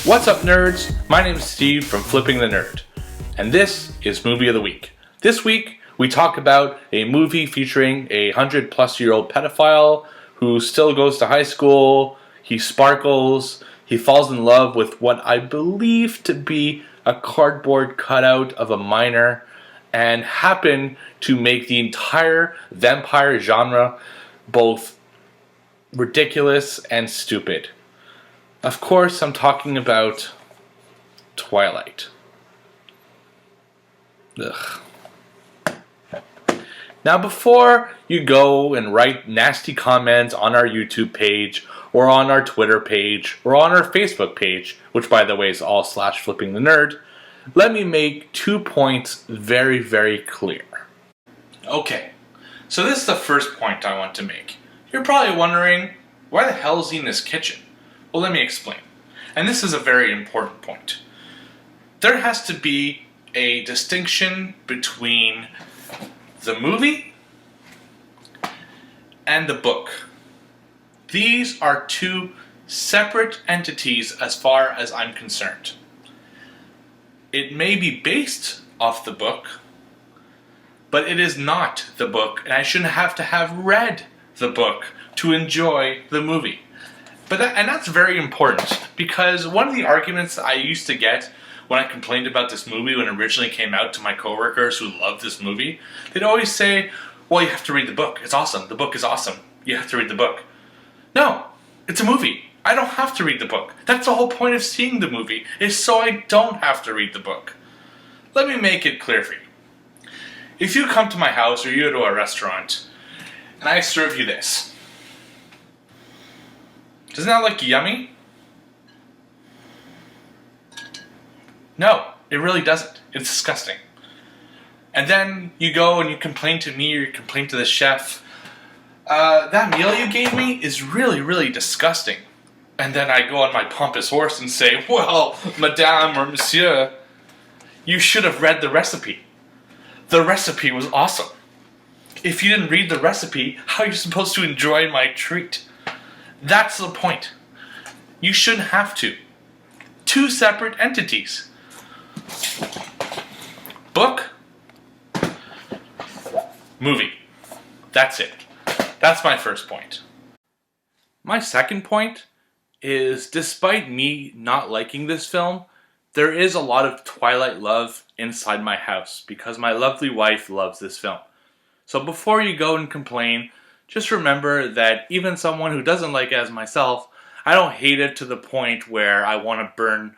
What's up, nerds? My name is Steve from Flipping the Nerd, and this is Movie of the Week. This week, we talk about a movie featuring a 100-plus-year-old pedophile who still goes to high school, he sparkles, he falls in love with what I believe to be a cardboard cutout of a minor, and happen to make the entire vampire genre both ridiculous and stupid. Of course, I'm talking about Twilight. Ugh. Now, before you go and write nasty comments on our YouTube page, or on our Twitter page, or on our Facebook page, which by the way is all /flippingthenerd, let me make 2 points very, very clear. Okay, so this is the first point I want to make. You're probably wondering, why the hell is he in this kitchen? Well, let me explain. And this is a very important point. There has to be a distinction between the movie and the book. These are two separate entities as far as I'm concerned. It may be based off the book, but it is not the book, and I shouldn't have to have read the book to enjoy the movie. And that's very important, because one of the arguments I used to get when I complained about this movie when it originally came out to my coworkers who loved this movie, they'd always say, well, you have to read the book. It's awesome. The book is awesome. You have to read the book. No, it's a movie. I don't have to read the book. That's the whole point of seeing the movie, is so I don't have to read the book. Let me make it clear for you. If you come to my house or you go to a restaurant and I serve you this, doesn't that look yummy? No, it really doesn't. It's disgusting. And then you go and you complain to me or you complain to the chef, that meal you gave me is really, really disgusting. And then I go on my pompous horse and say, well, madame or monsieur, you should have read the recipe. The recipe was awesome. If you didn't read the recipe, how are you supposed to enjoy my treat? That's the point. You shouldn't have to. Two separate entities. Book, movie. That's it. That's my first point. My second point is, despite me not liking this film, there is a lot of Twilight love inside my house because my lovely wife loves this film. So before you go and complain, just remember that even someone who doesn't like it as myself, I don't hate it to the point where I want to burn,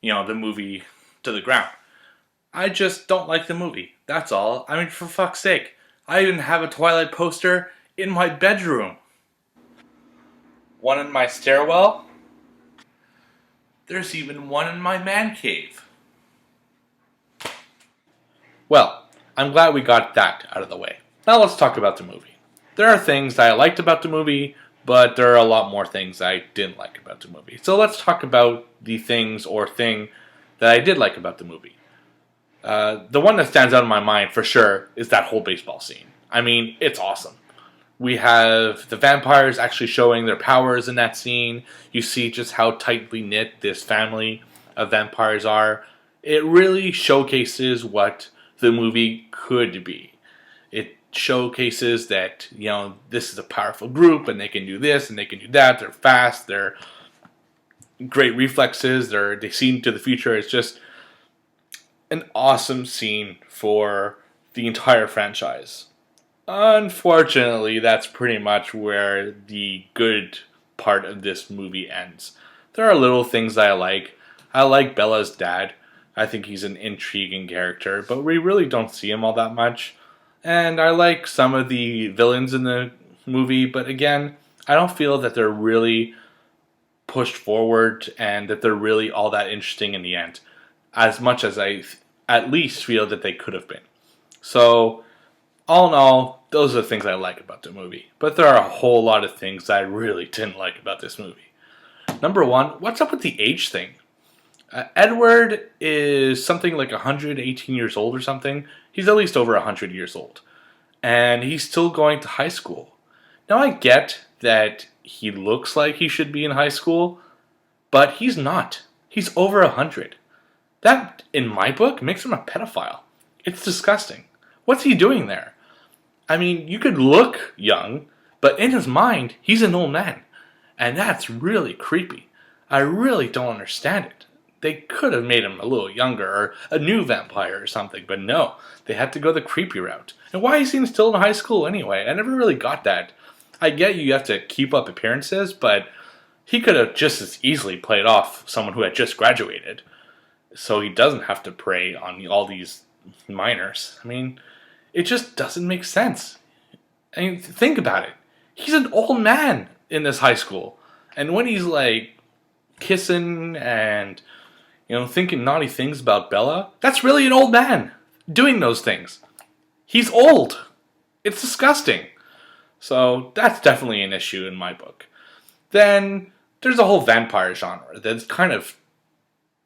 the movie to the ground. I just don't like the movie. That's all. I mean, for fuck's sake. I even have a Twilight poster in my bedroom. One in my stairwell. There's even one in my man cave. Well, I'm glad we got that out of the way. Now let's talk about the movie. There are things that I liked about the movie, but there are a lot more things I didn't like about the movie. So let's talk about the things or thing that I did like about the movie. The one that stands out in my mind for sure is that whole baseball scene. I mean, it's awesome. We have the vampires actually showing their powers in that scene. You see just how tightly knit this family of vampires are. It really showcases what the movie could be. It showcases that, this is a powerful group and they can do this and they can do that. They're fast. They're great reflexes. They see into the future. It's just an awesome scene for the entire franchise. Unfortunately, that's pretty much where the good part of this movie ends. There are little things that I like. I like Bella's dad. I think he's an intriguing character, but we really don't see him all that much. And I like some of the villains in the movie, but again, I don't feel that they're really pushed forward and that they're really all that interesting in the end, as much as I at least feel that they could have been. So, all in all, those are the things I like about the movie. But there are a whole lot of things that I really didn't like about this movie. Number one, what's up with the age thing? Edward is something like 118 years old or something. He's at least over 100 years old. And he's still going to high school. Now I get that he looks like he should be in high school, but he's not. He's over 100. That, in my book, makes him a pedophile. It's disgusting. What's he doing there? I mean, you could look young, but in his mind, he's an old man. And that's really creepy. I really don't understand it. They could have made him a little younger, or a new vampire or something, but no. They had to go the creepy route. And why is he still in high school anyway? I never really got that. I get you have to keep up appearances, but he could have just as easily played off someone who had just graduated. So he doesn't have to prey on all these minors. I mean, it just doesn't make sense. I mean, think about it. He's an old man in this high school. And when he's like kissing and, thinking naughty things about Bella, that's really an old man doing those things. He's old. It's disgusting. So that's definitely an issue in my book. Then there's a whole vampire genre that's kind of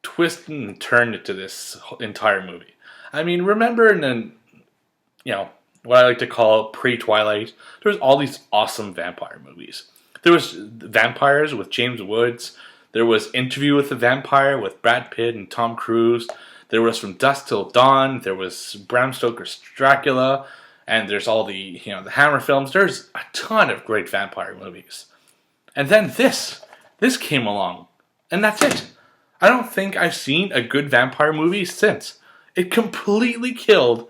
twisted and turned into this entire movie. I mean, remember in the, what I like to call pre-Twilight, there was all these awesome vampire movies. There was Vampires with James Woods. There was Interview with the Vampire with Brad Pitt and Tom Cruise. There was From Dusk Till Dawn. There was Bram Stoker's Dracula. And there's all the Hammer films. There's a ton of great vampire movies. And then this came along. And that's it. I don't think I've seen a good vampire movie since. It completely killed,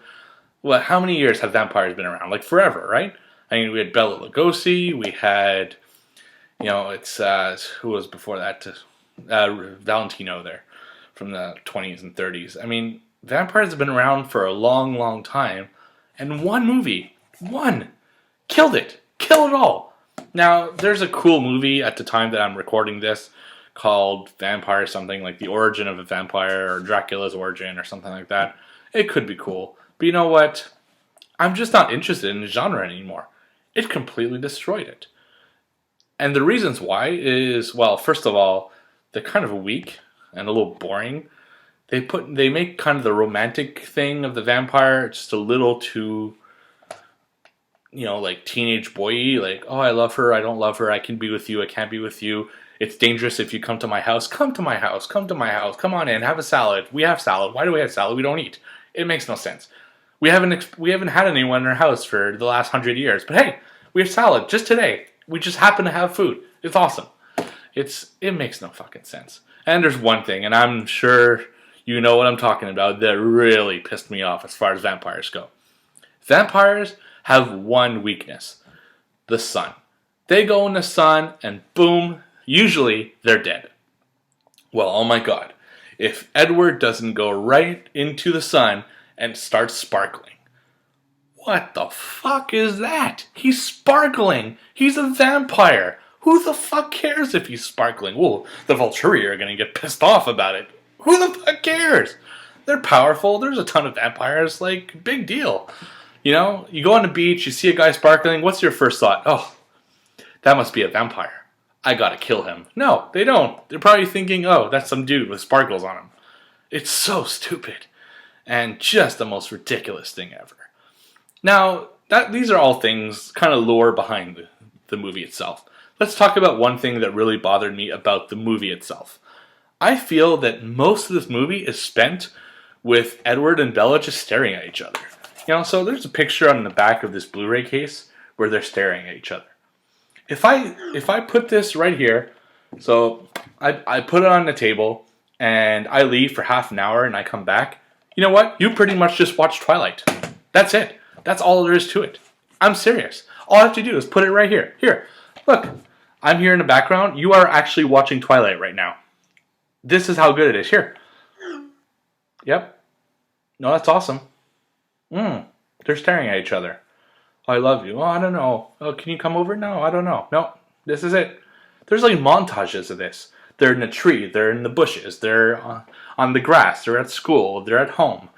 how many years have vampires been around? Like forever, right? I mean, we had Bela Lugosi, we had, who was before that? Valentino there, from the 20s and 30s. I mean, vampires have been around for a long, long time, and one movie, killed it. Killed it all. Now, there's a cool movie at the time that I'm recording this, called Vampire something, like The Origin of a Vampire, or Dracula's Origin, or something like that. It could be cool. But you know what? I'm just not interested in the genre anymore. It completely destroyed it. And the reasons why is, well, first of all, they're kind of weak and a little boring. They make kind of the romantic thing of the vampire just a little too, like teenage boy-y, like, oh, I love her, I don't love her, I can be with you, I can't be with you. It's dangerous if you come to my house. Come to my house. Come to my house. Come on in. Have a salad. We have salad. Why do we have salad? We don't eat. It makes no sense. We haven't had anyone in our house for the last 100 years. But hey, we have salad just today. We just happen to have food. It's awesome. It makes no fucking sense. And there's one thing, and I'm sure you know what I'm talking about, that really pissed me off as far as vampires go. Vampires have one weakness: the sun. They go in the sun, and boom. Usually, they're dead. Well, oh my god. If Edward doesn't go right into the sun and start sparkling. What the fuck is that? He's sparkling. He's a vampire. Who the fuck cares if he's sparkling? Well, the Volturi are going to get pissed off about it. Who the fuck cares? They're powerful. There's a ton of vampires. Like, big deal. You go on the beach, you see a guy sparkling. What's your first thought? Oh, that must be a vampire. I gotta kill him. No, they don't. They're probably thinking, oh, that's some dude with sparkles on him. It's so stupid. And just the most ridiculous thing ever. Now, these are all things, kind of lore behind the movie itself. Let's talk about one thing that really bothered me about the movie itself. I feel that most of this movie is spent with Edward and Bella just staring at each other. So there's a picture on the back of this Blu-ray case where they're staring at each other. If I put this right here, so I put it on the table and I leave for half an hour and I come back, you know what? You pretty much just watched Twilight. That's it. That's all there is to it. I'm serious. All I have to do is put it right here. Here, look. I'm here in the background. You are actually watching Twilight right now. This is how good it is. Here. Yep. No, that's awesome. They're staring at each other. I love you. Oh, I don't know. Oh, can you come over? No, I don't know. No, this is it. There's like montages of this. They're in a tree. They're in the bushes. They're on the grass. They're at school. They're at home.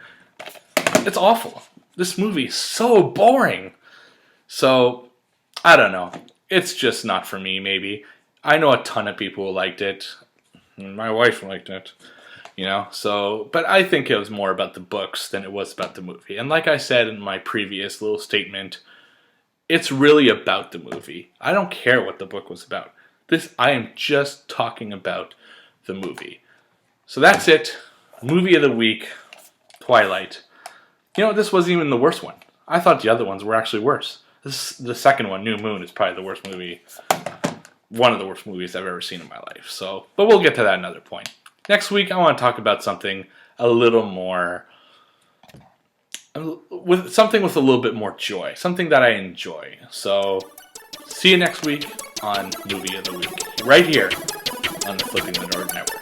It's awful. This movie is so boring. So, I don't know. It's just not for me, maybe. I know a ton of people who liked it. My wife liked it. But I think it was more about the books than it was about the movie. And like I said in my previous little statement, it's really about the movie. I don't care what the book was about. I am just talking about the movie. So that's it. Movie of the week, Twilight. You know, this wasn't even the worst one. I thought the other ones were actually worse. The second one, New Moon, is probably the worst movie. One of the worst movies I've ever seen in my life. So, but we'll get to that another point. Next week, I want to talk about something a little more, with a little bit more joy, something that I enjoy. So, see you next week on Movie of the Week, right here on the Flipping the Nerd Network.